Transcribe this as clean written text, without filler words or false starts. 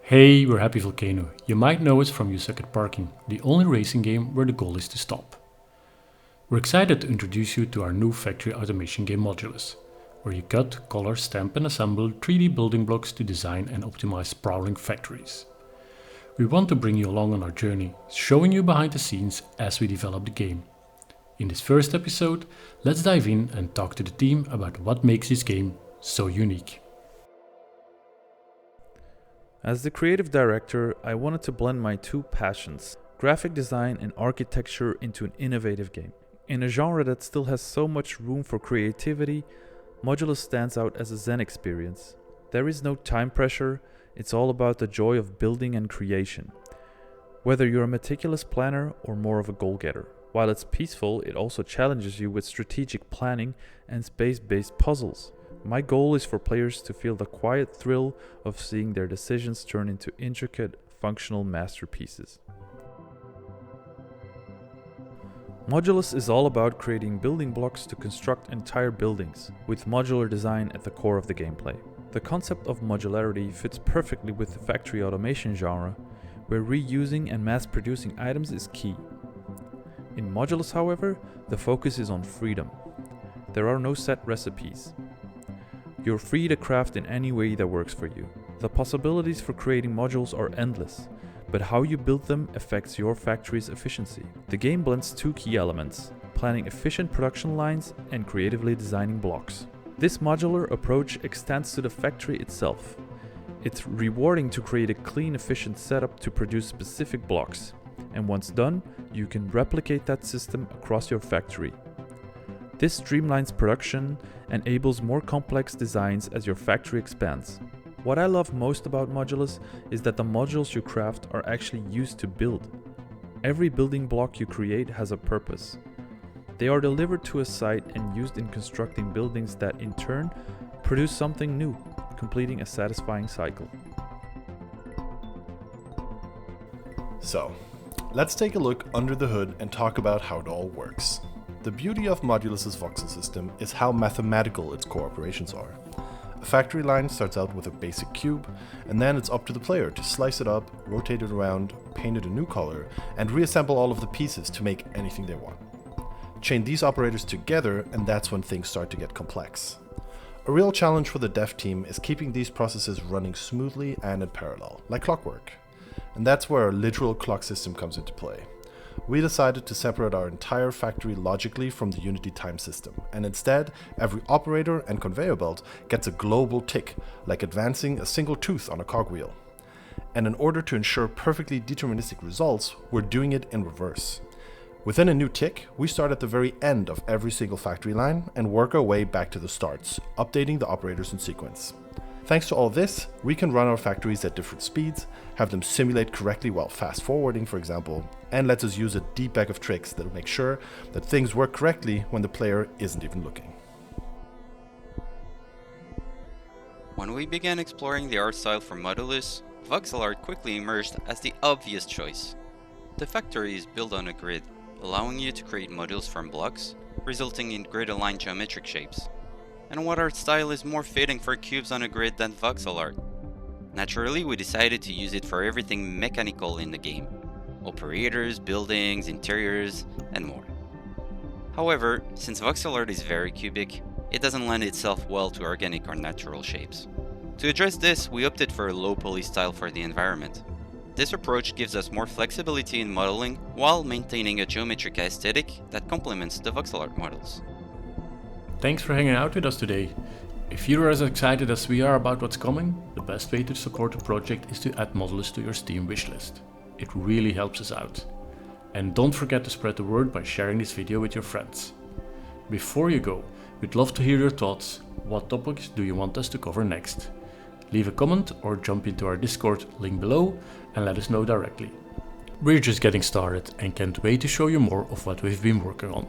Hey, we're Happy Volcano. You might know us from You Suck at Parking, the only racing game where the goal is to stop. We're excited to introduce you to our new factory automation game Modulus, where you cut, color, stamp and assemble 3D building blocks to design and optimize sprawling factories. We want to bring you along on our journey, showing you behind the scenes as we develop the game. In this first episode, let's dive in and talk to the team about what makes this game so unique. As the creative director, I wanted to blend my two passions, graphic design and architecture, into an innovative game. In a genre that still has so much room for creativity, Modulus stands out as a zen experience. There is no time pressure, it's all about the joy of building and creation. Whether you're a meticulous planner or more of a goal-getter. While it's peaceful, it also challenges you with strategic planning and space-based puzzles. My goal is for players to feel the quiet thrill of seeing their decisions turn into intricate, functional masterpieces. Modulus is all about creating building blocks to construct entire buildings, with modular design at the core of the gameplay. The concept of modularity fits perfectly with the factory automation genre, where reusing and mass-producing items is key. In Modulus, however, the focus is on freedom. There are no set recipes. You're free to craft in any way that works for you. The possibilities for creating modules are endless, but how you build them affects your factory's efficiency. The game blends two key elements: planning efficient production lines and creatively designing blocks. This modular approach extends to the factory itself. It's rewarding to create a clean, efficient setup to produce specific blocks, and once done, you can replicate that system across your factory. This streamlines production and enables more complex designs as your factory expands. What I love most about Modulus is that the modules you craft are actually used to build. Every building block you create has a purpose. They are delivered to a site and used in constructing buildings that in turn produce something new, completing a satisfying cycle. So, let's take a look under the hood and talk about how it all works. The beauty of Modulus' voxel system is how mathematical its core operations are. A factory line starts out with a basic cube, and then it's up to the player to slice it up, rotate it around, paint it a new color, and reassemble all of the pieces to make anything they want. Chain these operators together, and that's when things start to get complex. A real challenge for the dev team is keeping these processes running smoothly and in parallel, like Clockwork. And that's where a literal clock system comes into play. We decided to separate our entire factory logically from the Unity time system, and instead, every operator and conveyor belt gets a global tick, like advancing a single tooth on a cogwheel. And in order to ensure perfectly deterministic results, we're doing it in reverse. Within a new tick, we start at the very end of every single factory line and work our way back to the starts, updating the operators in sequence. Thanks to all this, we can run our factories at different speeds, have them simulate correctly while fast forwarding, for example, and lets us use a deep bag of tricks that will make sure that things work correctly when the player isn't even looking. When we began exploring the art style for Modulus, voxel art quickly emerged as the obvious choice. The factory is built on a grid, allowing you to create modules from blocks, resulting in grid-aligned geometric shapes. And what art style is more fitting for cubes on a grid than voxel art? Naturally, we decided to use it for everything mechanical in the game: operators, buildings, interiors, and more. However, since voxel art is very cubic, it doesn't lend itself well to organic or natural shapes. To address this, we opted for a low poly style for the environment. This approach gives us more flexibility in modeling while maintaining a geometric aesthetic that complements the voxel art models. Thanks for hanging out with us today. If you're as excited as we are about what's coming, the best way to support the project is to add Modulus to your Steam wishlist. It really helps us out. And don't forget to spread the word by sharing this video with your friends. Before you go, we'd love to hear your thoughts. What topics do you want us to cover next? Leave a comment or jump into our Discord link below and let us know directly. We're just getting started and can't wait to show you more of what we've been working on.